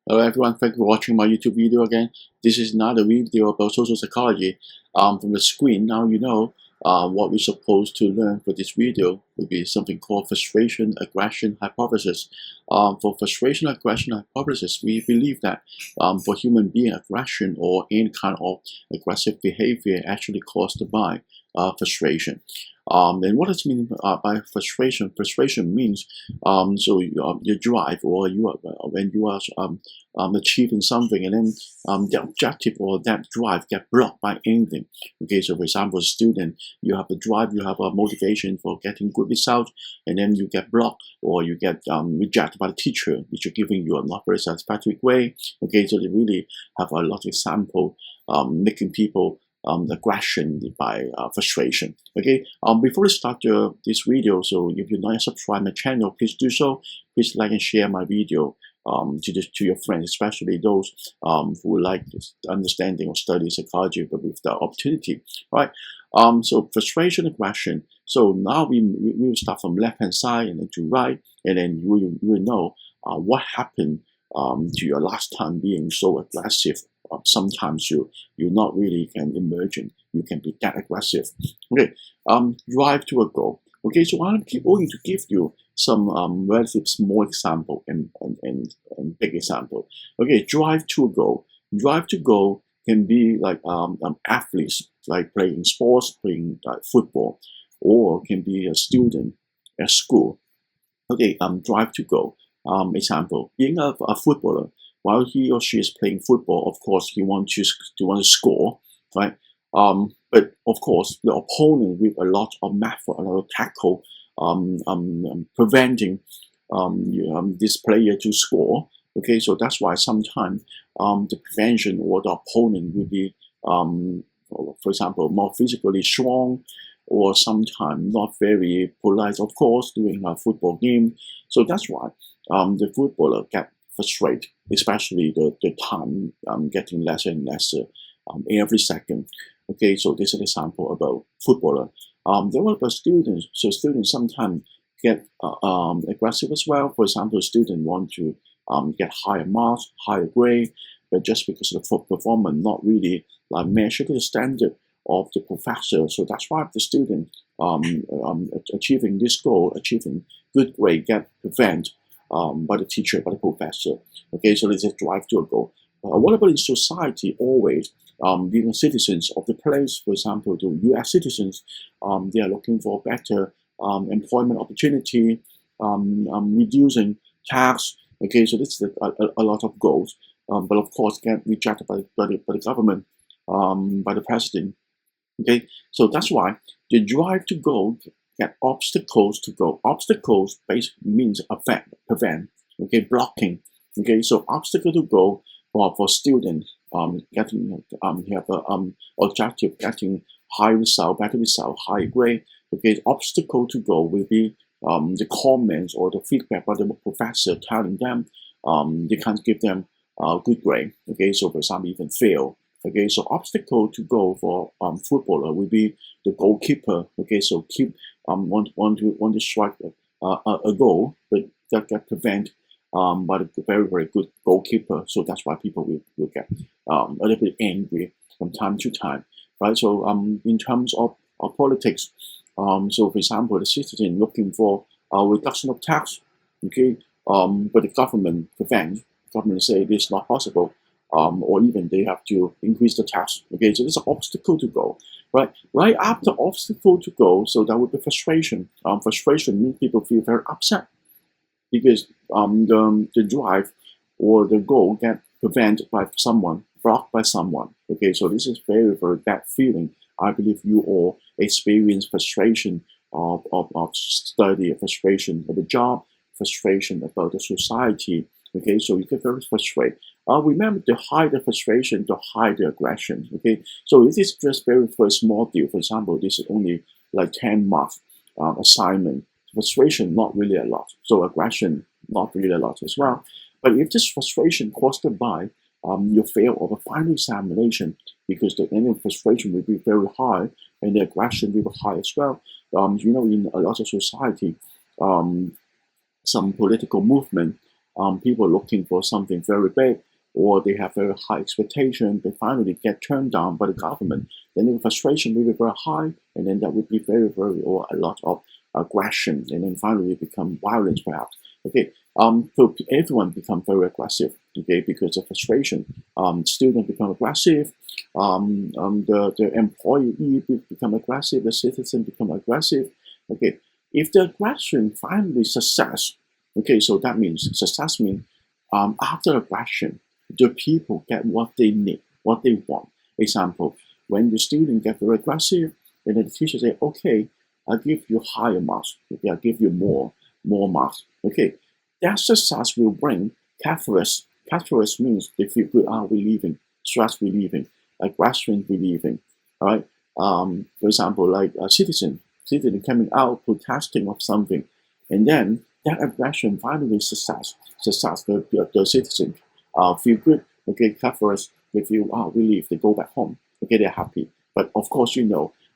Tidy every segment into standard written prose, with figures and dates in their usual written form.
Hello everyone, thank you for watching my YouTube video again. This is another video about social psychology. From the screen, now you know what we're supposed to learn for this video would be something called frustration aggression hypothesis. For frustration aggression hypothesis, we believe that for human being, aggression or any kind of aggressive behavior actually caused by frustration. And what does it mean by frustration? Frustration means your drive, or when you are achieving something, and then the objective or that drive get blocked by anything. Okay, so for example, a student, you have a drive, you have a motivation for getting good results, and then you get blocked or you get rejected by the teacher, which are giving you a not very satisfactory grade. Okay, so they really have a lot of example making people aggression by frustration. Okay, before we start this video, so if you're not subscribed my channel, please do so. Please like and share my video to your friends, especially those who like understanding or study psychology but with the opportunity, right? So frustration aggression. So now we will start from left hand side and then to right, and then you will know what happened to your last time being so aggressive. Sometimes you not really can imagine you can be that aggressive. Okay, drive to a goal. Okay, so I'm going to give you some relatively small example and big example. Okay, drive to a goal. Drive to goal can be like athletes, like playing sports, playing football, or can be a student at school. Okay, drive to goal. Example, being a footballer, while he or she is playing football, of course, he wants to score, right? But of course, the opponent with a lot of method, a lot of tackle, preventing this player to score. Okay, so that's why sometimes the prevention or the opponent will be, for example, more physically strong, or sometimes not very polite, of course, during a football game. So that's why the footballer get frustrated, especially the time getting lesser and lesser every second. Okay, so this is an example about footballer. Then what about students? So students sometimes get aggressive as well. For example, students want to get higher marks, higher grade, but just because of the performance not really measured to the standard of the professor. So that's why the student achieving this goal, achieving good grade, get prevented by the teacher, by the professor. Okay, so this is drive to a goal. What about in society? Always being citizens of the place, for example, the U.S. citizens, they are looking for better employment opportunity, reducing tax. Okay, so this is a lot of goals, but of course get rejected by the government, by the president. Okay, so that's why the drive to go get obstacles to go. Obstacles basically means prevent. Okay, blocking. Okay, so obstacle to go for students getting have a objective, getting high result, better result, high grade. Okay, obstacle to go will be the comments or the feedback by the professor telling them they can't give them a good grade. Okay, so for example, even fail. Okay, so obstacle to go for footballer will be the goalkeeper. Okay, so keep want to strike a goal, but that get prevent by the very good goalkeeper. So that's why people will get a little bit angry from time to time, right? So in terms of politics, so for example, the citizen looking for a reduction of tax. Okay, but the government prevent. Government say this is not possible. Or even they have to increase the tax. Okay, so there's an obstacle to go, right? Right after obstacle to go, so that would be frustration. Frustration means people feel very upset because the drive or the goal get prevented by someone, blocked by someone. Okay, so this is very bad feeling. I believe you all experience frustration of study, frustration of the job, frustration about the society. Okay, so you get very frustrated. Remember to hide the frustration, to hide the aggression. Okay, so this is just very first module. For example, this is only like 10 marks assignment. Frustration, not really a lot. So aggression, not really a lot as well. But if this frustration caused by you fail of a final examination, because the end of frustration will be very high and the aggression will be high as well. You know, in a lot of society, some political movement people looking for something very big, or they have very high expectation, they finally get turned down by the government, then the frustration will be very high, and then that would be or a lot of aggression, and then finally become violence perhaps. Okay, so everyone become very aggressive, okay, because of frustration. Students become aggressive, the employee become aggressive, the citizen become aggressive. Okay, if the aggression finally success, okay, so that means success means after aggression, the people get what they need, what they want. Example, when the student get very aggressive, and then the teacher say, okay, I'll give you higher marks, okay, I'll give you more marks. Okay, that success will bring catalyst. Catalyst means they feel good, relieving, stress relieving, aggression relieving. All right. For example, like a citizen coming out protesting of something, and then that aggression finally success. The citizen feel good. Okay, catalyst, they feel relief. They go back home. Okay, they're happy. But of course,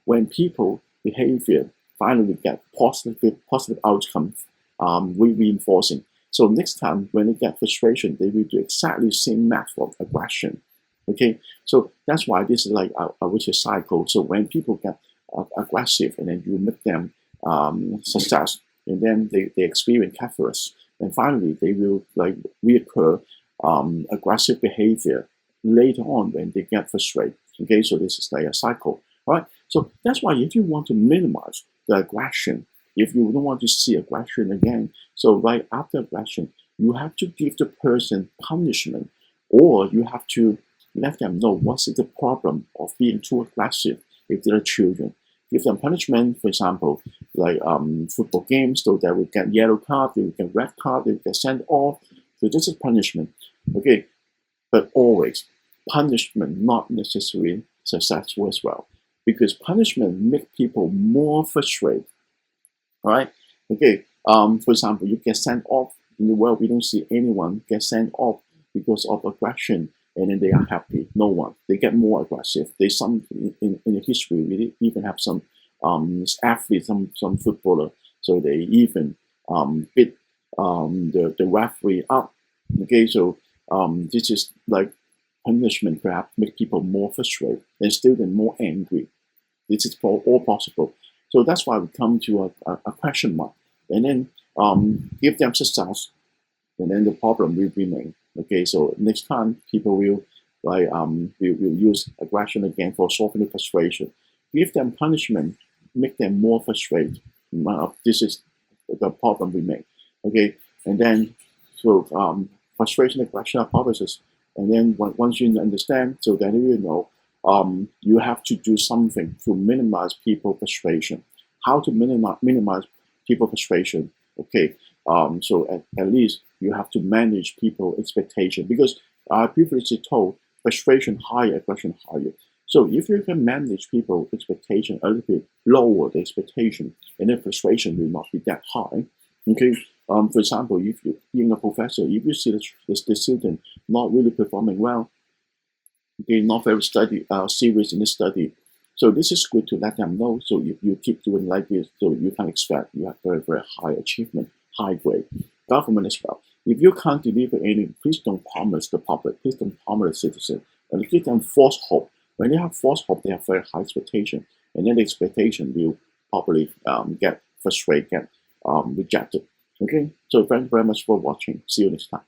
when people behavior finally get positive outcome, reinforcing. So next time when they get frustration, they will do exactly the same method of aggression. Okay, so that's why this is like a vicious cycle. So when people get aggressive, and then you make them success, and then they experience catalyst, and finally they will like reoccur aggressive behavior later on when they get frustrated. Okay, so this is like a cycle. All right, so that's why if you want to minimize the aggression, if you don't want to see aggression again, so right after aggression, you have to give the person punishment, or you have to let them know what's the problem of being too aggressive if they're children. Give them punishment, for example, like football games, so they will get yellow card, they will get red card, they will get sent off. So this is punishment. Okay, but always punishment not necessarily successful as well, because punishment make people more frustrated. All right. Okay. For example, you get sent off in the world. We don't see anyone get sent off because of aggression, and then they are happy. No one. They get more aggressive. They some in the history we even have some athletes, some footballer. So they even beat the referee up. Okay. So this is like punishment perhaps make people more frustrated and still then more angry. This is all possible. So that's why we come to a question mark, and then give them success, and then the problem will remain. Okay, so next time people will will use aggression again for solving the frustration. Give them punishment, make them more frustrated. This is the problem we make. Okay, and then so frustration, aggression hypothesis, and then once you understand, so then you know. You have to do something to minimize people frustration. How to minimize people frustration? Okay, so at least you have to manage people expectation, because I previously told frustration higher, aggression higher. So if you can manage people expectation a little bit, lower the expectation, and then frustration will not be that high. Okay. For example, if you being a professor, if you see the student not really performing well, they're not very serious in the study. So this is good to let them know. So if you keep doing like this, so you can expect you have very, very high achievement, high grade. Government as well. If you can't deliver anything, please don't promise the public, please don't promise the citizen, and give them false hope. When they have false hope, they have very high expectation, and then the expectation will probably get frustrated, get rejected. Okay, so thank you very much for watching. See you next time.